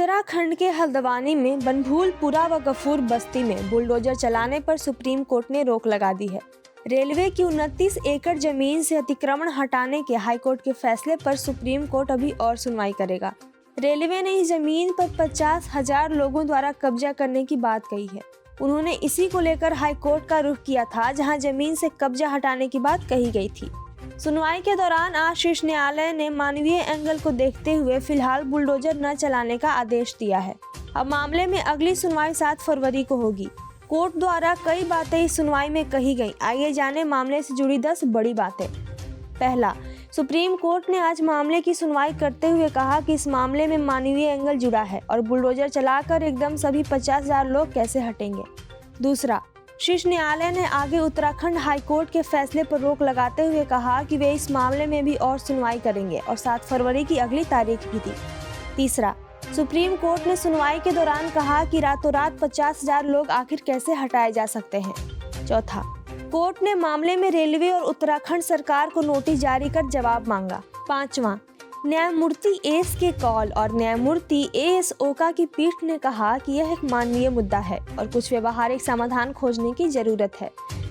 उत्तराखंड के हल्द्वानी में बनभूलपुरा व गफूर बस्ती में बुलडोजर चलाने पर सुप्रीम कोर्ट ने रोक लगा दी है। रेलवे की 29 एकड़ जमीन से अतिक्रमण हटाने के हाईकोर्ट के फैसले पर सुप्रीम कोर्ट अभी और सुनवाई करेगा। रेलवे ने इस जमीन पर 50,000 लोगों द्वारा कब्जा करने की बात कही है। उन्होंने इसी को लेकर हाईकोर्ट का रुख किया था, जहां जमीन से कब्जा हटाने की बात कही गई थी। सुनवाई के दौरान आज शीर्ष न्यायालय ने मानवीय एंगल को देखते हुए फिलहाल बुलडोजर न चलाने का आदेश दिया है। अब मामले में अगली सुनवाई 7 फरवरी को होगी। कोर्ट द्वारा कई बातें इस सुनवाई में कही गई। आइए जाने मामले से जुड़ी 10 बड़ी बातें। पहला, सुप्रीम कोर्ट ने आज मामले की सुनवाई करते हुए कहा कि इस मामले में मानवीय एंगल जुड़ा है और बुलडोजर चलाकर एकदम सभी 50,000 लोग कैसे हटेंगे। दूसरा, शीर्ष न्यायालय ने आगे उत्तराखंड हाईकोर्ट के फैसले पर रोक लगाते हुए कहा कि वे इस मामले में भी और सुनवाई करेंगे और 7 फरवरी की अगली तारीख भी दी। तीसरा, सुप्रीम कोर्ट ने सुनवाई के दौरान कहा कि रातों रात 50,000 लोग आखिर कैसे हटाए जा सकते हैं। चौथा, कोर्ट ने मामले में रेलवे और उत्तराखंड सरकार को नोटिस जारी कर जवाब मांगा। पांचवा, न्यायमूर्ति एस के कौल और न्यायमूर्ति एस ओका की पीठ ने कहा कि यह एक मानवीय मुद्दा है और कुछ व्यवहारिक समाधान खोजने की जरूरत है।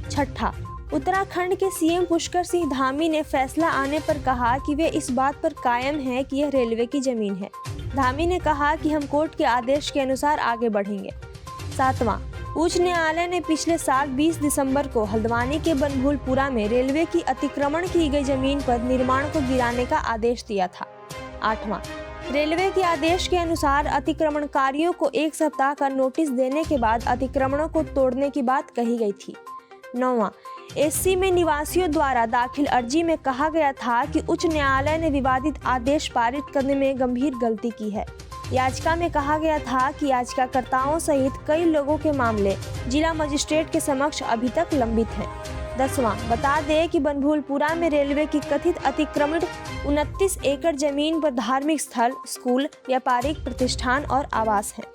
छठा, उत्तराखंड के सीएम पुष्कर सिंह धामी ने फैसला आने पर कहा कि वे इस बात पर कायम हैं कि यह रेलवे की जमीन है। धामी ने कहा कि हम कोर्ट के आदेश के अनुसार आगे बढ़ेंगे। सातवां, उच्च न्यायालय ने पिछले साल 20 दिसंबर को हल्द्वानी के बनभूलपुरा में रेलवे की अतिक्रमण की गई जमीन पर निर्माण को गिराने का आदेश दिया था। आठवां, रेलवे के आदेश के अनुसार अतिक्रमणकारियों को 1 सप्ताह का नोटिस देने के बाद अतिक्रमणों को तोड़ने की बात कही गई थी। नौवां, एससी में निवासियों द्वारा दाखिल अर्जी में कहा गया था कि उच्च न्यायालय ने विवादित आदेश पारित करने में गंभीर गलती की है। याचिका में कहा गया था कि याचिकाकर्ताओं सहित कई लोगों के मामले जिला मजिस्ट्रेट के समक्ष अभी तक लंबित हैं। 10वां, बता दें कि बनभूलपुरा में रेलवे की कथित अतिक्रमण 29 एकड़ जमीन पर धार्मिक स्थल, स्कूल, व्यापारिक प्रतिष्ठान और आवास हैं।